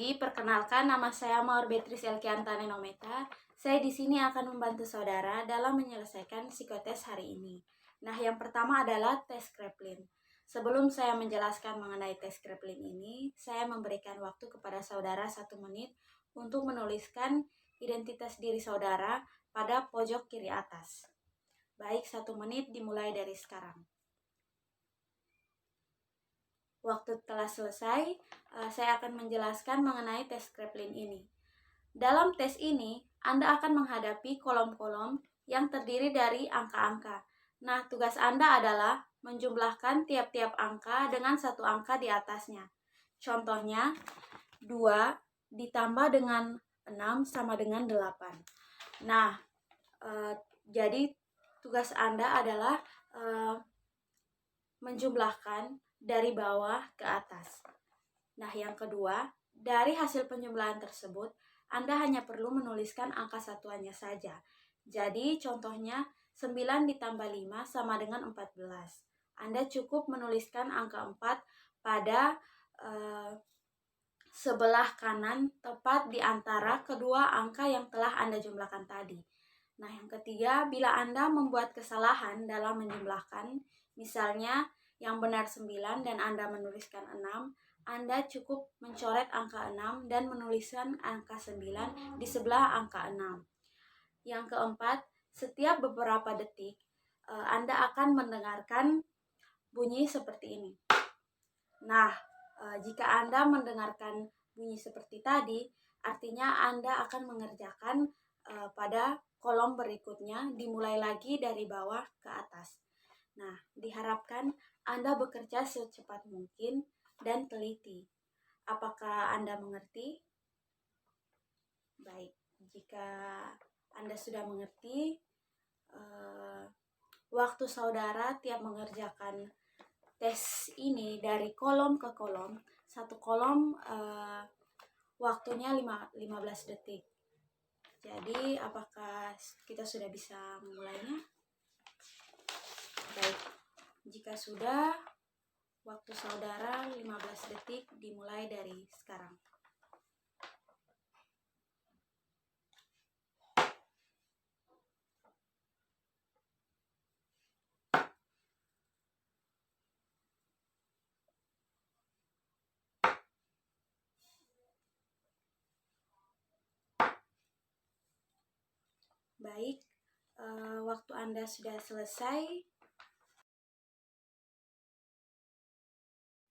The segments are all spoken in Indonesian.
Jadi, perkenalkan nama saya Mawar Beatrice Elkiantane Nometa. Saya di sini akan membantu saudara dalam menyelesaikan psikotes hari ini. Nah, yang pertama adalah tes Kraepelin. Sebelum saya menjelaskan mengenai tes Kraepelin ini, saya memberikan waktu kepada saudara 1 menit untuk menuliskan identitas diri saudara pada pojok kiri atas. Baik, 1 menit dimulai dari sekarang. Waktu telah selesai, saya akan menjelaskan mengenai tes Kraepelin ini. Dalam tes ini, Anda akan menghadapi kolom-kolom yang terdiri dari angka-angka. Nah, tugas Anda adalah menjumlahkan tiap-tiap angka dengan 1 angka di atasnya. Contohnya, 2 ditambah dengan 6 sama dengan 8. Nah, jadi tugas Anda adalah menjumlahkan dari bawah ke atas. Nah, yang kedua, dari hasil penjumlahan tersebut, Anda hanya perlu menuliskan angka satuannya saja. Jadi, contohnya 9 ditambah 5 sama dengan 14. Anda cukup menuliskan angka 4 pada sebelah kanan tepat di antara kedua angka yang telah Anda jumlahkan tadi. Nah, yang ketiga, bila Anda membuat kesalahan dalam menjumlahkan, misalnya yang benar 9 dan Anda menuliskan 6, Anda cukup mencoret angka 6 dan menuliskan angka 9 di sebelah angka 6. Yang keempat, setiap beberapa detik, Anda akan mendengarkan bunyi seperti ini. Nah, jika Anda mendengarkan bunyi seperti tadi, artinya Anda akan mengerjakan pada kolom berikutnya, dimulai lagi dari bawah ke atas. Nah, diharapkan Anda bekerja secepat mungkin dan teliti. Apakah Anda mengerti? Baik, jika Anda sudah mengerti, waktu saudara tiap mengerjakan tes ini dari kolom ke kolom, satu kolom waktunya 15 detik. Jadi, apakah kita sudah bisa memulainya? Baik, jika sudah, waktu saudara 15 detik dimulai dari sekarang. Baik, waktu Anda sudah selesai.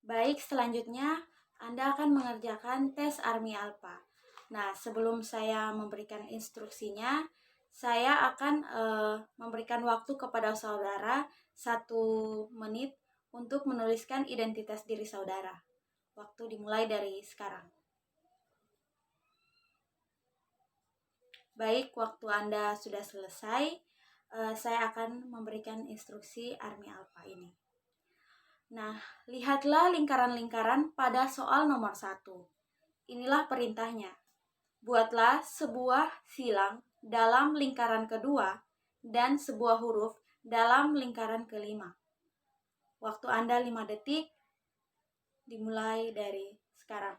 Baik, selanjutnya Anda akan mengerjakan tes Army Alpha. Nah, sebelum saya memberikan instruksinya, saya akan memberikan waktu kepada saudara 1 menit untuk menuliskan identitas diri saudara. Waktu dimulai dari sekarang. Baik, waktu Anda sudah selesai, saya akan memberikan instruksi Army Alpha ini. Nah, lihatlah lingkaran-lingkaran pada soal nomor 1. Inilah perintahnya. Buatlah sebuah silang dalam lingkaran kedua dan sebuah huruf dalam lingkaran kelima. Waktu Anda 5 detik, dimulai dari sekarang.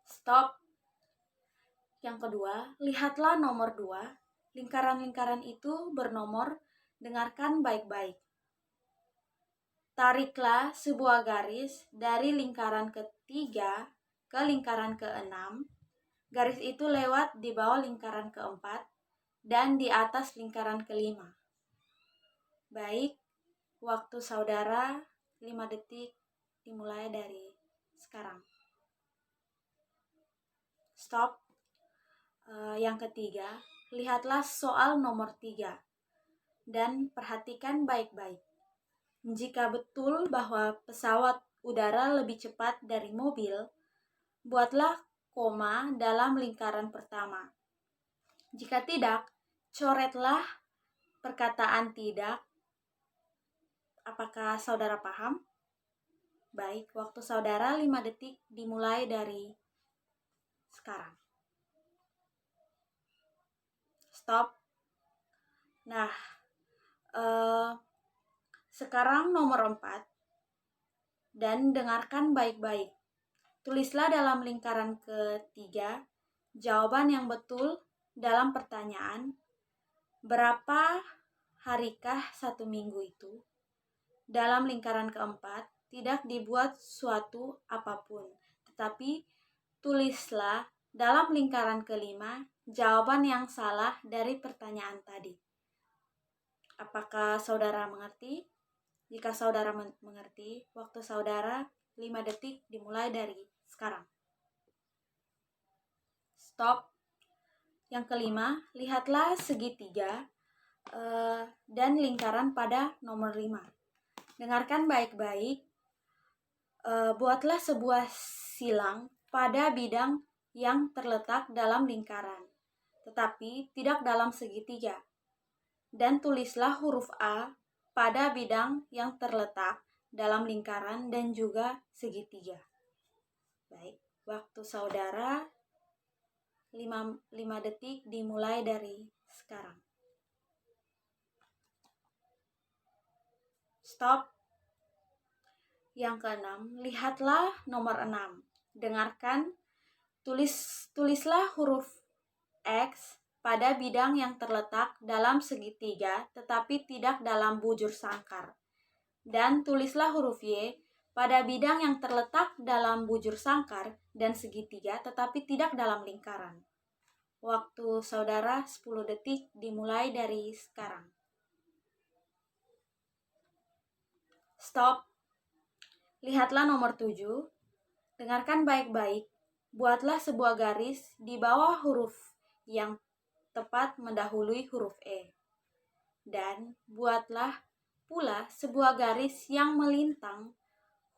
Stop. Yang kedua, lihatlah nomor 2. Lingkaran-lingkaran itu bernomor, dengarkan baik-baik. Tariklah sebuah garis dari lingkaran ketiga ke lingkaran ke-6. Garis itu lewat di bawah lingkaran ke-4 dan di atas lingkaran ke-5. Baik, waktu saudara 5 detik dimulai dari sekarang. Stop. Yang ketiga, lihatlah soal nomor 3 dan perhatikan baik-baik. Jika betul bahwa pesawat udara lebih cepat dari mobil, buatlah koma dalam lingkaran pertama. Jika tidak, coretlah perkataan tidak. Apakah saudara paham? Baik, waktu saudara 5 detik dimulai dari sekarang. Stop. Nah, sekarang nomor 4, dan dengarkan baik-baik. Tulislah dalam lingkaran ketiga jawaban yang betul dalam pertanyaan, berapa harikah 1 minggu itu? Dalam lingkaran keempat, tidak dibuat suatu apapun, tetapi tulislah dalam lingkaran kelima jawaban yang salah dari pertanyaan tadi. Apakah saudara mengerti? Jika saudara mengerti, waktu saudara 5 detik dimulai dari sekarang. Stop. Yang kelima, lihatlah segitiga dan lingkaran pada nomor 5. Dengarkan baik-baik. Buatlah sebuah silang pada bidang yang terletak dalam lingkaran, tetapi tidak dalam segitiga. Dan tulislah huruf A pada bidang yang terletak dalam lingkaran dan juga segitiga. Baik, waktu saudara 5 detik dimulai dari sekarang. Stop. Yang keenam, lihatlah nomor 6. Dengarkan, tulislah huruf X pada bidang yang terletak dalam segitiga tetapi tidak dalam bujur sangkar. Dan tulislah huruf Y pada bidang yang terletak dalam bujur sangkar dan segitiga tetapi tidak dalam lingkaran. Waktu saudara 10 detik dimulai dari sekarang. Stop. Lihatlah nomor 7. Dengarkan baik-baik. Buatlah sebuah garis di bawah huruf yang tepat mendahului huruf E. Dan buatlah pula sebuah garis yang melintang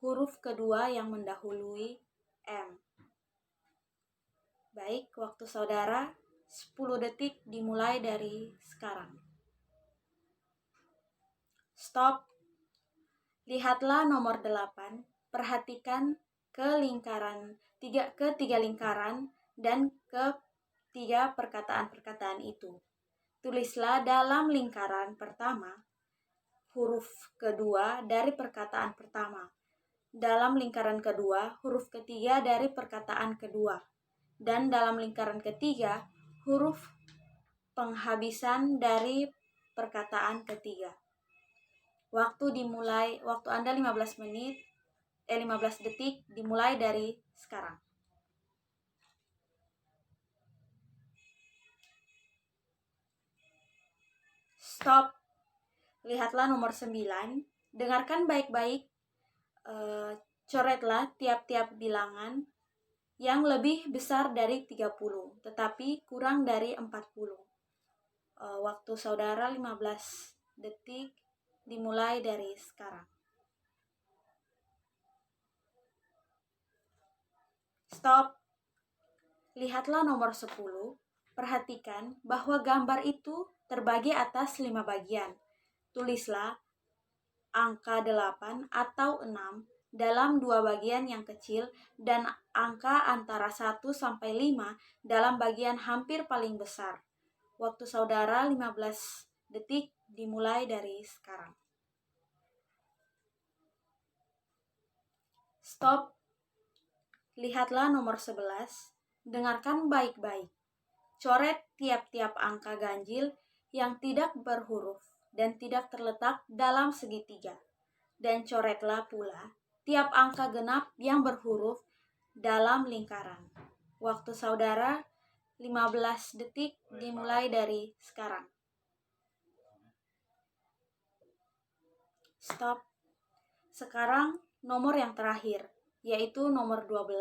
huruf kedua yang mendahului M. Baik, waktu saudara 10 detik dimulai dari sekarang. Stop. Lihatlah nomor 8. Perhatikan ke tiga lingkaran dan ke 3 perkataan-perkataan itu. Tulislah dalam lingkaran pertama huruf kedua dari perkataan pertama. Dalam lingkaran kedua, huruf ketiga dari perkataan kedua. Dan dalam lingkaran ketiga, huruf penghabisan dari perkataan ketiga. Waktu Anda 15 detik dimulai dari sekarang. Stop. Lihatlah nomor 9. Dengarkan baik-baik. Coretlah tiap-tiap bilangan yang lebih besar dari 30, tetapi kurang dari 40. Waktu saudara 15 detik dimulai dari sekarang. Stop. Lihatlah nomor 10. Perhatikan bahwa gambar itu terbagi atas 5 bagian. Tulislah angka 8 atau 6 dalam 2 bagian yang kecil dan angka antara 1 sampai 5 dalam bagian hampir paling besar. Waktu saudara 15 detik dimulai dari sekarang. Stop. Lihatlah nomor 11. Dengarkan baik-baik. Coret tiap-tiap angka ganjil yang tidak berhuruf dan tidak terletak dalam segitiga. Dan coretlah pula tiap angka genap yang berhuruf dalam lingkaran. Waktu saudara 15 detik dimulai dari sekarang. Stop. Sekarang nomor yang terakhir, yaitu nomor 12.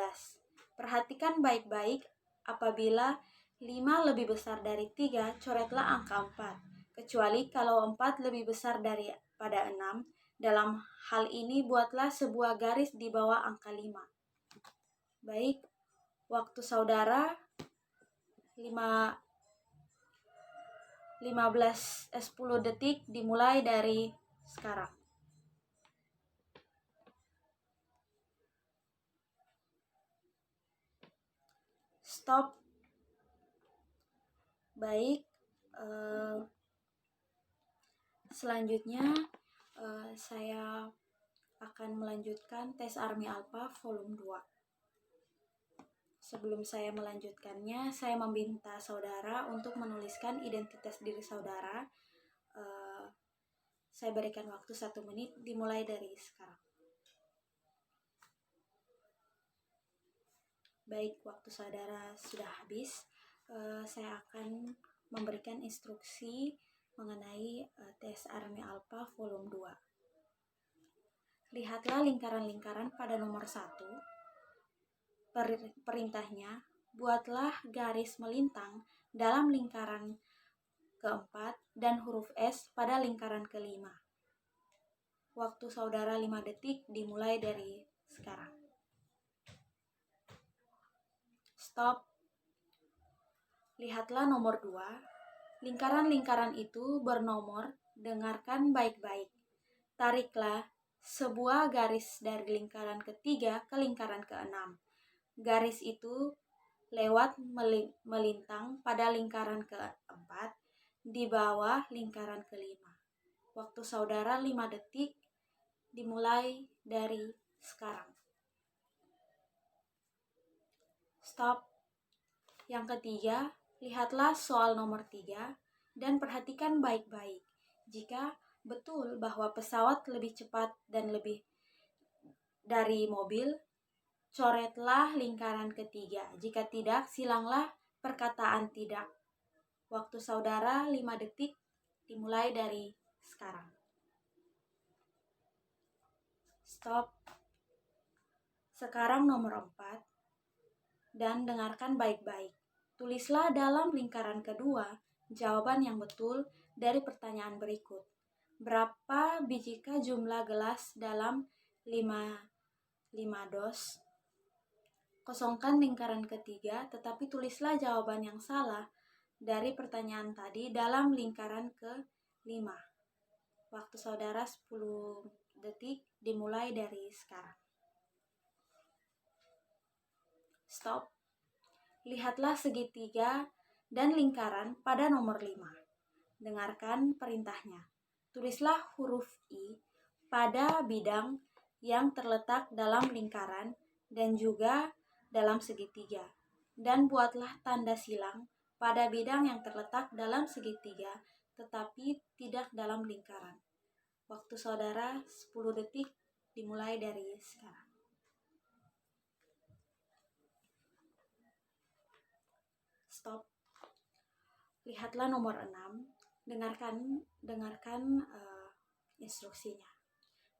Perhatikan baik-baik, apabila 5 lebih besar dari 3, coretlah angka 4. Kecuali kalau 4 lebih besar daripada 6, dalam hal ini buatlah sebuah garis di bawah angka 5. Baik, waktu saudara 10 detik dimulai dari sekarang. Stop. Baik, selanjutnya saya akan melanjutkan tes Army Alpha volume 2. Sebelum saya melanjutkannya, saya meminta saudara untuk menuliskan identitas diri saudara. Saya berikan waktu 1 menit dimulai dari sekarang. Baik, waktu saudara sudah habis. Saya akan memberikan instruksi mengenai tes Army Alpha volume 2. Lihatlah lingkaran-lingkaran pada nomor 1. Perintahnya, buatlah garis melintang dalam lingkaran keempat dan huruf S pada lingkaran kelima. Waktu saudara 5 detik dimulai dari sekarang. Stop. Lihatlah nomor 2. Lingkaran-lingkaran itu bernomor. Dengarkan baik-baik. Tariklah sebuah garis dari lingkaran ketiga ke lingkaran keenam. Garis itu lewat melintang pada lingkaran keempat di bawah lingkaran kelima. Waktu saudara 5 detik dimulai dari sekarang. Stop. Yang ketiga, lihatlah soal nomor 3 dan perhatikan baik-baik. Jika betul bahwa pesawat lebih cepat dan lebih dari mobil, coretlah lingkaran ketiga. Jika tidak, silanglah perkataan tidak. Waktu saudara 5 detik dimulai dari sekarang. Stop. Sekarang nomor 4. Dan dengarkan baik-baik. Tulislah dalam lingkaran kedua jawaban yang betul dari pertanyaan berikut. Berapa bijikah jumlah gelas dalam 5 dos? Kosongkan lingkaran ketiga, tetapi tulislah jawaban yang salah dari pertanyaan tadi dalam lingkaran ke-5. Waktu saudara 10 detik dimulai dari sekarang. Stop. Lihatlah segitiga dan lingkaran pada nomor 5. Dengarkan perintahnya. Tulislah huruf I pada bidang yang terletak dalam lingkaran dan juga dalam segitiga. Dan buatlah tanda silang pada bidang yang terletak dalam segitiga tetapi tidak dalam lingkaran. Waktu saudara 10 detik dimulai dari sekarang. Stop. Lihatlah nomor 6. Dengarkan instruksinya.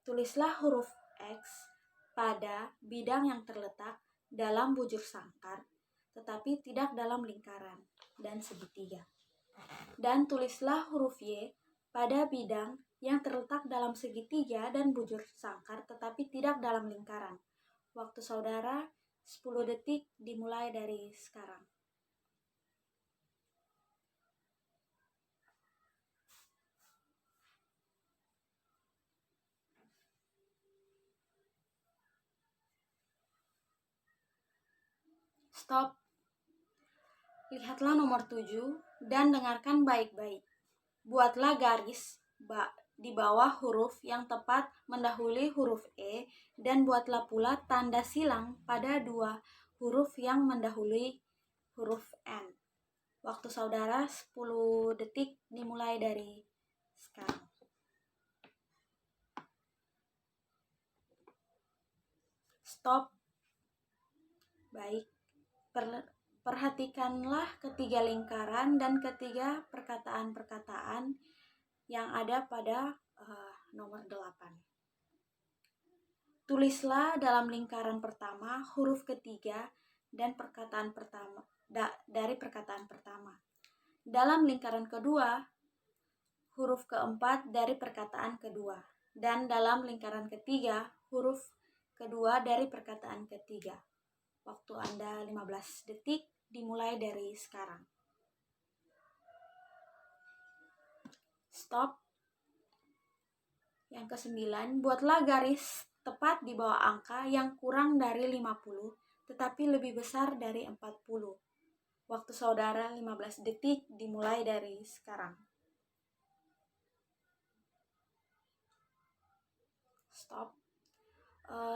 Tulislah huruf X pada bidang yang terletak dalam bujur sangkar tetapi tidak dalam lingkaran dan segitiga. Dan tulislah huruf Y pada bidang yang terletak dalam segitiga dan bujur sangkar tetapi tidak dalam lingkaran. Waktu saudara 10 detik dimulai dari sekarang. Stop. Lihatlah nomor 7 dan dengarkan baik-baik. Buatlah garis di bawah huruf yang tepat mendahului huruf E dan buatlah pula tanda silang pada 2 huruf yang mendahului huruf N. Waktu saudara 10 detik dimulai dari sekarang. Stop. Baik. Perhatikanlah ketiga lingkaran dan ketiga perkataan-perkataan yang ada pada nomor 8. Tulislah dalam lingkaran pertama huruf ketiga dan perkataan pertama dari perkataan pertama. Dalam lingkaran kedua, huruf keempat dari perkataan kedua. Dan dalam lingkaran ketiga, huruf kedua dari perkataan ketiga. Waktu Anda 15 detik dimulai dari sekarang. Stop. Yang ke-9, buatlah garis tepat di bawah angka yang kurang dari 50 tetapi lebih besar dari 40. Waktu saudara 15 detik dimulai dari sekarang. Stop.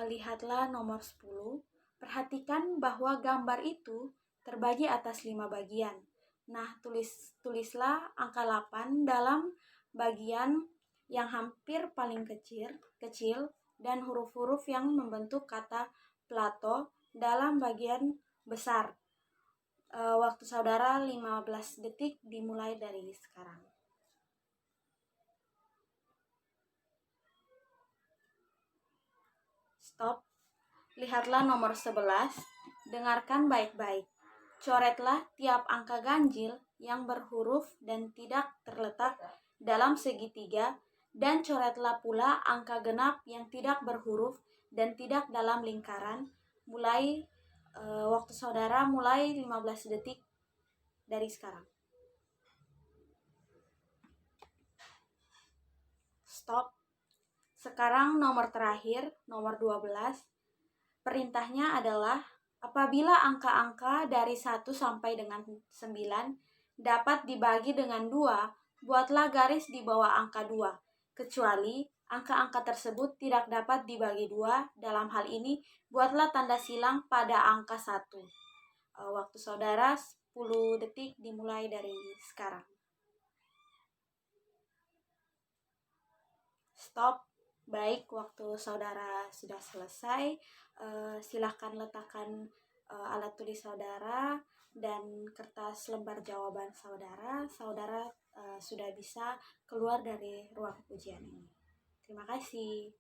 Lihatlah nomor 10. Perhatikan bahwa gambar itu terbagi atas 5 bagian. Nah, tulislah angka 8 dalam bagian yang hampir paling kecil dan huruf-huruf yang membentuk kata Plato dalam bagian besar. Waktu saudara 15 detik dimulai dari sekarang. Stop. Lihatlah nomor 11, dengarkan baik-baik. Coretlah tiap angka ganjil yang berhuruf dan tidak terletak dalam segitiga, dan coretlah pula angka genap yang tidak berhuruf dan tidak dalam lingkaran. Waktu saudara mulai 15 detik dari sekarang. Stop. Sekarang nomor terakhir, nomor 12. Perintahnya adalah apabila angka-angka dari 1 sampai dengan 9 dapat dibagi dengan 2, buatlah garis di bawah angka 2. Kecuali angka-angka tersebut tidak dapat dibagi 2, dalam hal ini buatlah tanda silang pada angka 1. Waktu saudara 10 detik dimulai dari sekarang. Stop. Baik, waktu saudara sudah selesai. Silahkan letakkan alat tulis saudara dan kertas lembar jawaban saudara. Saudara sudah bisa keluar dari ruang ujian ini. Terima kasih.